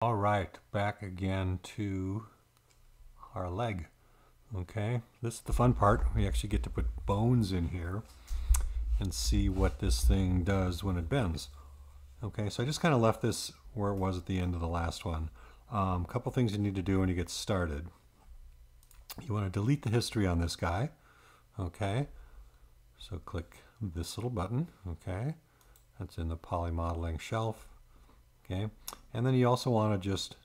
All right, back again to our leg. Okay, this is the fun part. We actually get to put bones in here and see what this thing does when it bends. Okay, so I just kind of left this where it was at the end of the last one. A couple things you need to do when you get started. You want to delete the history on this guy. Okay, so click this little button. Okay, that's in the poly modeling shelf. Okay, and then you also want to just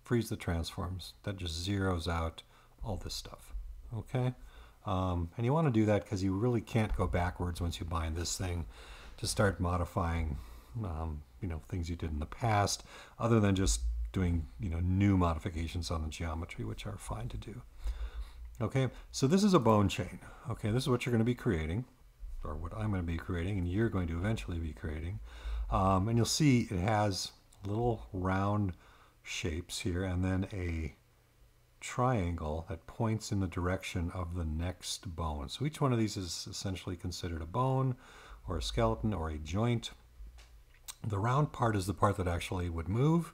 freeze the transforms. That just zeroes out all this stuff. Okay, and you want to do that because you really can't go backwards once you bind this thing to start modifying, things you did in the past, other than just doing, new modifications on the geometry, which are fine to do. Okay, so this is a bone chain. Okay, this is what you're going to be creating, or what I'm going to be creating, and you're going to eventually be creating. And you'll see it has little round shapes here and then a triangle that points in the direction of the next bone. So each one of these is essentially considered a bone or a skeleton or a joint. The round part is the part that actually would move,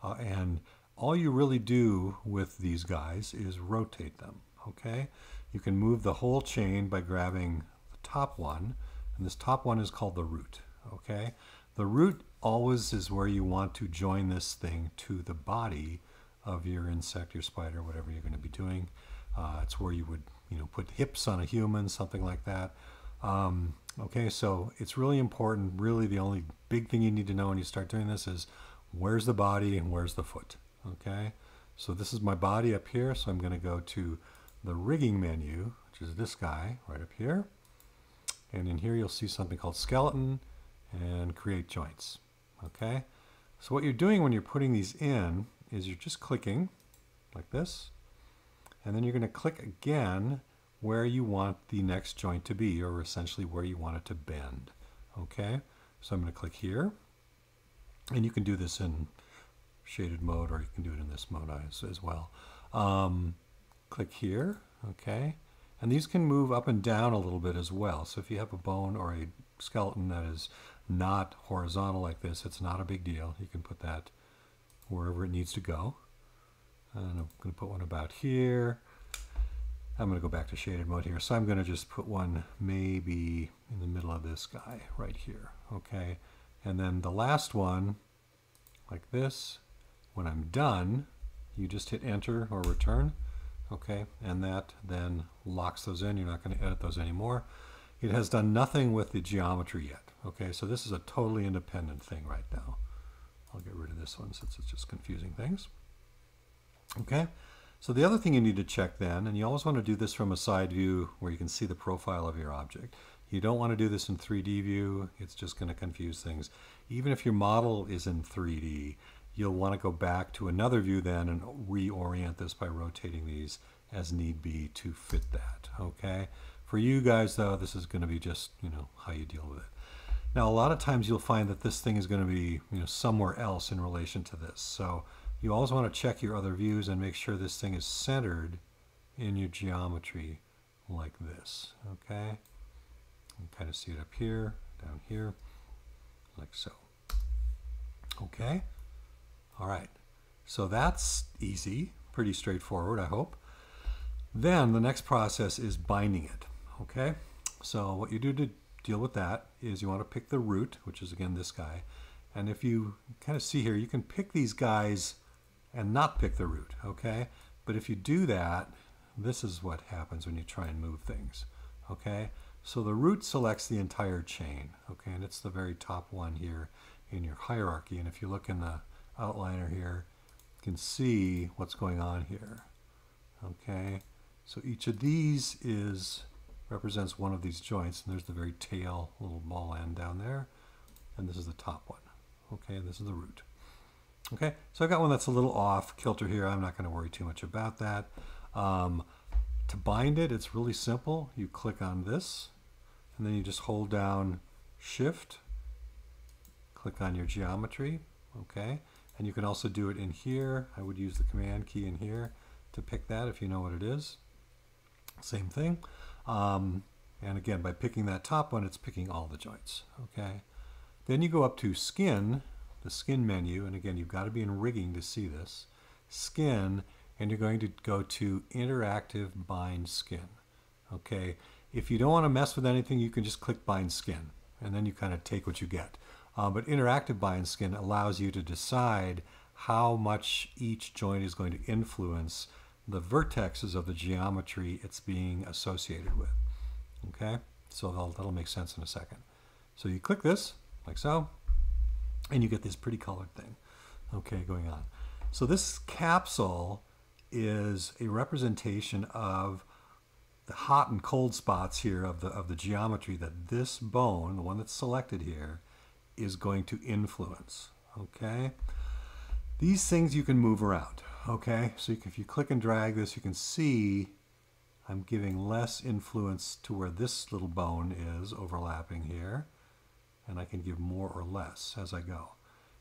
and all you really do with these guys is rotate them. Okay, you can move the whole chain by grabbing the top one, and this top one is called the root. Okay, the root always is where you want to join this thing to the body of your insect, your spider, whatever you're going to be doing. It's where you would, put hips on a human, something like that. Okay, so it's really important. Really, the only big thing you need to know when you start doing this is where's the body and where's the foot. Okay, so this is my body up here, so I'm going to go to the rigging menu, which is this guy right up here. And in here you'll see something called skeleton and create joints. Okay, so what you're doing when you're putting these in is you're just clicking like this, and then you're going to click again where you want the next joint to be, or essentially where you want it to bend. Okay, so I'm going to click here, and you can do this in shaded mode, or you can do it in this mode as well. Click here, okay, and these can move up and down a little bit as well. So if you have a bone or a skeleton that is not horizontal like this, it's not a big deal. You can put that wherever it needs to go. And I'm going to put one about here. I'm going to go back to shaded mode here. So I'm going to just put one maybe in the middle of this guy right here. Okay, and then the last one like this. When I'm done, you just hit enter or return. Okay, and that then locks those in. You're not going to edit those anymore. It has done nothing with the geometry yet. Okay, so this is a totally independent thing right now. I'll get rid of this one since it's just confusing things. Okay, so the other thing you need to check then, and you always want to do this from a side view where you can see the profile of your object. You don't want to do this in 3D view. It's just going to confuse things. Even if your model is in 3D, you'll want to go back to another view then and reorient this by rotating these as need be to fit that. Okay, for you guys though, this is going to be just, how you deal with it. Now, a lot of times you'll find that this thing is going to be, somewhere else in relation to this. So you always want to check your other views and make sure this thing is centered in your geometry like this. Okay, you can kind of see it up here, down here, like so. Okay, all right. So that's easy, pretty straightforward, I hope. Then the next process is binding it. Okay, so what you do to deal with that is you want to pick the root, which is again this guy, and if you kind of see here, you can pick these guys and not pick the root. Okay, but if you do that, this is what happens when you try and move things. Okay, so the root selects the entire chain. Okay, and it's the very top one here in your hierarchy, and if you look in the outliner here, you can see what's going on here. Okay, so each of these represents one of these joints, and there's the very tail little ball end down there, and this is the top one. Okay, and this is the root. Okay, so I've got one that's a little off kilter here. I'm not going to worry too much about that. To bind it, it's really simple. You click on this, and then you just hold down Shift, click on your geometry. Okay, and you can also do it in here. I would use the Command key in here to pick that if you know what it is. Same thing. And again, by picking that top one, it's picking all the joints. Okay, then you go up to skin, the skin menu, and again, you've got to be in rigging to see this, skin, and you're going to go to interactive bind skin. Okay, if you don't want to mess with anything, you can just click bind skin, and then you kind of take what you get. But interactive bind skin allows you to decide how much each joint is going to influence the vertexes of the geometry it's being associated with. Okay, so that'll make sense in a second. So you click this, like so, and you get this pretty colored thing, okay, going on. So this capsule is a representation of the hot and cold spots here of the geometry that this bone, the one that's selected here, is going to influence, okay? These things you can move around, okay? So if you click and drag this, you can see I'm giving less influence to where this little bone is overlapping here, and I can give more or less as I go.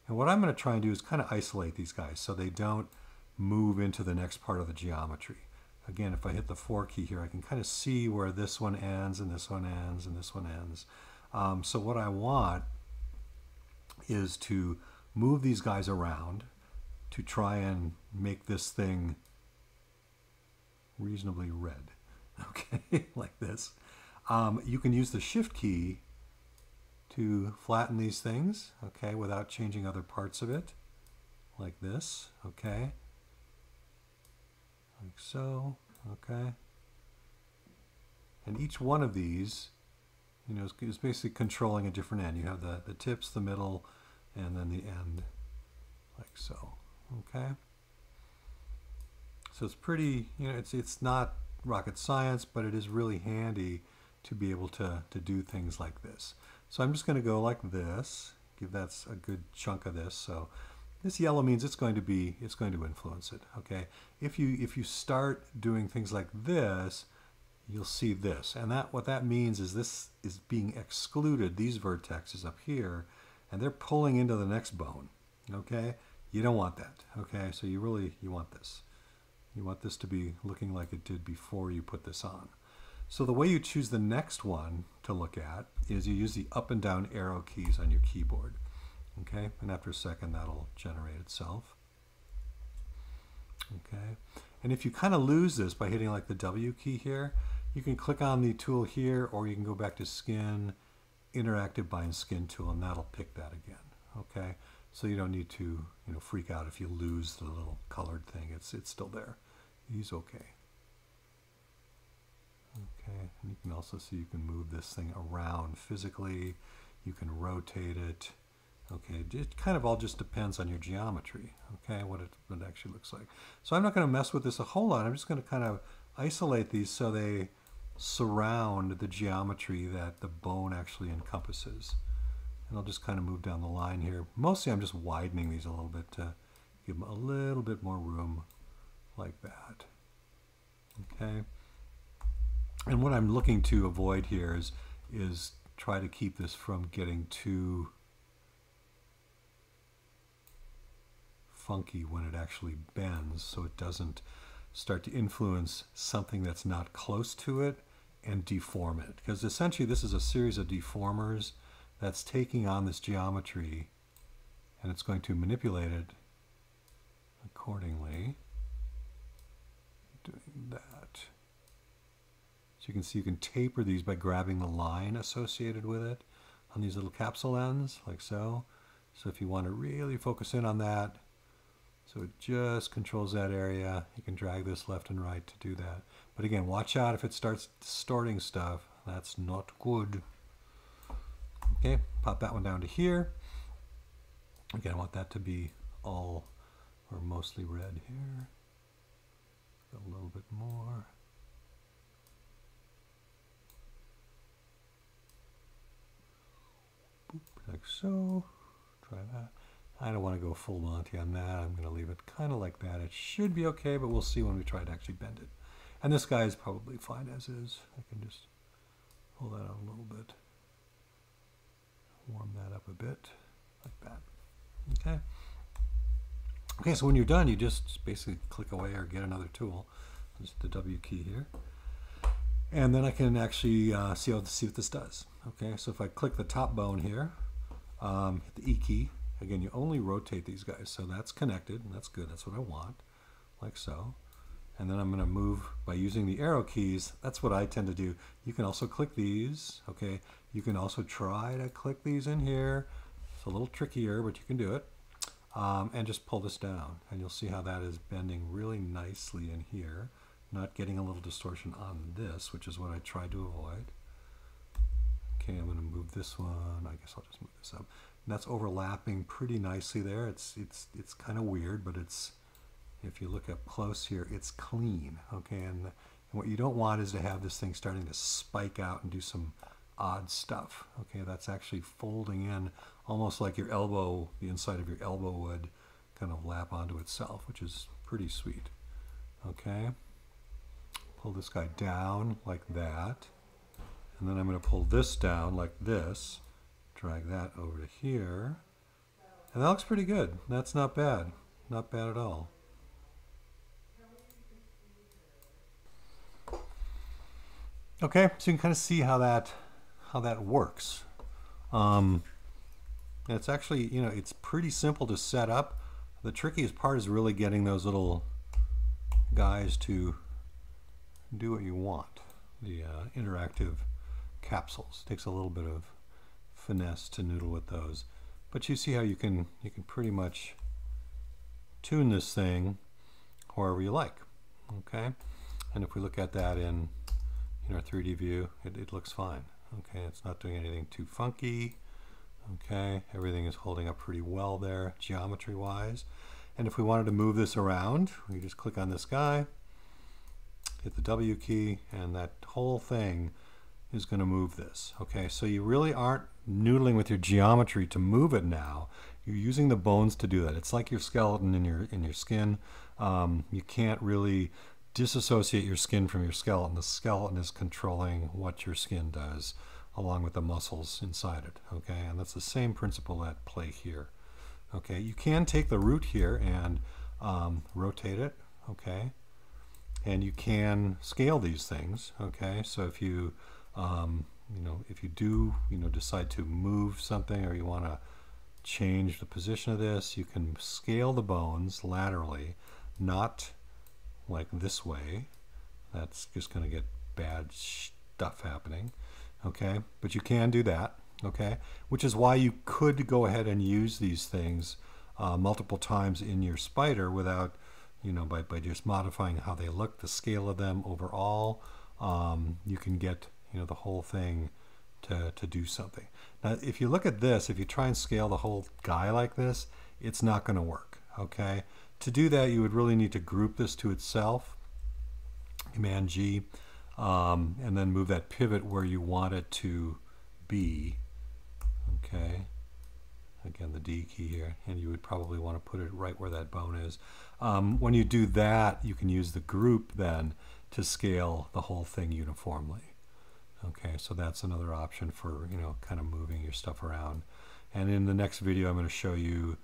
And what I'm going to try and do is kind of isolate these guys so they don't move into the next part of the geometry. Again, if I hit the 4 key here, I can kind of see where this one ends and this one ends and this one ends. So what I want is to move these guys around to try and make this thing reasonably red, okay, like this. You can use the shift key to flatten these things, okay, without changing other parts of it, like this, okay, like so, okay. And each one of these, you know, is basically controlling a different end. You have the tips, the middle, and then the end, like so, okay. So it's pretty, you know, it's not rocket science, but it is really handy to be able to do things like this. So I'm just going to go like this, give that a good chunk of this. So this yellow means it's going to influence it, okay? If you start doing things like this, you'll see this. And what that means is this is being excluded, these vertexes up here, and they're pulling into the next bone, okay? You don't want that, okay? So you want this. You want this to be looking like it did before you put this on. So the way you choose the next one to look at is you use the up and down arrow keys on your keyboard, okay? And after a second, that'll generate itself, okay? And if you kind of lose this by hitting like the W key here, you can click on the tool here, or you can go back to Skin, Interactive Bind Skin tool, and that'll pick that again, okay? So you don't need to, you know, freak out if you lose the little colored thing. It's still there. He's okay. Okay, and you can also see you can move this thing around physically. You can rotate it. Okay, it kind of all just depends on your geometry, okay, what it actually looks like. So I'm not going to mess with this a whole lot. I'm just going to kind of isolate these so they surround the geometry that the bone actually encompasses. And I'll just kind of move down the line here. Mostly I'm just widening these a little bit to give them a little bit more room like that. Okay. And what I'm looking to avoid here is try to keep this from getting too funky when it actually bends, so it doesn't start to influence something that's not close to it and deform it. Because essentially this is a series of deformers that's taking on this geometry, and it's going to manipulate it accordingly. Doing that. So you can see you can taper these by grabbing the line associated with it on these little capsule ends, like so. So if you want to really focus in on that, so it just controls that area, you can drag this left and right to do that. But again, watch out if it starts distorting stuff. That's not good. Okay, pop that one down to here. Again, I want that to be all or mostly red here. Go a little bit more. Boop, like so. Try that. I don't want to go full Monty on that. I'm going to leave it kind of like that. It should be okay, but we'll see when we try to actually bend it. And this guy is probably fine as is. I can just pull that out a little bit. Warm that up a bit, like that. Okay. Okay, so when you're done, you just basically click away or get another tool. Just the W key here. And then I can actually see what this does. Okay, so if I click the top bone here, hit the E key, Again, you only rotate these guys, so that's connected, and that's good. That's what I want, like so. And then I'm going to move by using the arrow keys. That's what I tend to do. You can also click these, okay? You can also try to click these in here. It's a little trickier, but you can do it. And just pull this down, and you'll see how that is bending really nicely in here, not getting a little distortion on this, which is what I tried to avoid. Okay, I'm going to move this one. I guess I'll just move this up. And that's overlapping pretty nicely there. It's kind of weird, but it's, if you look up close here, it's clean, okay? And what you don't want is to have this thing starting to spike out and do some odd stuff, okay? That's actually folding in almost like your elbow, the inside of your elbow would kind of lap onto itself, which is pretty sweet, okay? Pull this guy down like that, and then I'm going to pull this down like this, drag that over to here, and that looks pretty good. That's not bad, not bad at all. Okay, so you can kind of see how that works. It's actually, you know, it's pretty simple to set up. The trickiest part is really getting those little guys to do what you want. The interactive capsules takes a little bit of finesse to noodle with those, but you see how you can pretty much tune this thing however you like. Okay, and if we look at that in our 3D view, it looks fine. Okay, it's not doing anything too funky. Okay, everything is holding up pretty well there, geometry wise. And if we wanted to move this around, we just click on this guy, hit the W key, and that whole thing is going to move this. Okay, so you really aren't noodling with your geometry to move it now. You're using the bones to do that. It's like your skeleton in your skin. You can't really disassociate your skin from your skeleton. The skeleton is controlling what your skin does, along with the muscles inside it, okay? And that's the same principle at play here, okay? You can take the root here and rotate it, okay? And you can scale these things, okay? So if you, if you do, decide to move something, or you want to change the position of this, you can scale the bones laterally, not like this way. That's just going to get bad stuff happening. Okay, but you can do that, okay? Which is why you could go ahead and use these things multiple times in your spider without, by just modifying how they look, the scale of them overall. You can get, the whole thing to do something. Now, if you look at this, if you try and scale the whole guy like this, it's not going to work, okay? To do that, you would really need to group this to itself, Command G, and then move that pivot where you want it to be, okay? Again, the D key here, and you would probably want to put it right where that bone is. When you do that, you can use the group then to scale the whole thing uniformly. Okay, so that's another option for, kind of moving your stuff around. And in the next video, I'm going to show you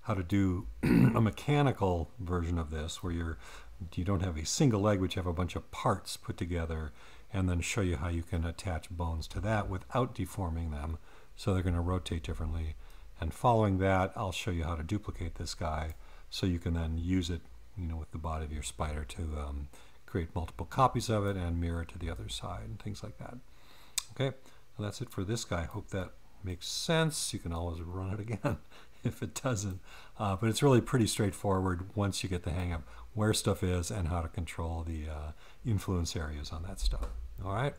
how to do a mechanical version of this, where you don't have a single leg, but you have a bunch of parts put together, and then show you how you can attach bones to that without deforming them, so they're going to rotate differently. And following that, I'll show you how to duplicate this guy, so you can then use it, with the body of your spider to create multiple copies of it and mirror it to the other side and things like that. Okay, so that's it for this guy. Hope that makes sense. You can always run it again if it doesn't, but it's really pretty straightforward once you get the hang of where stuff is and how to control the influence areas on that stuff. All right.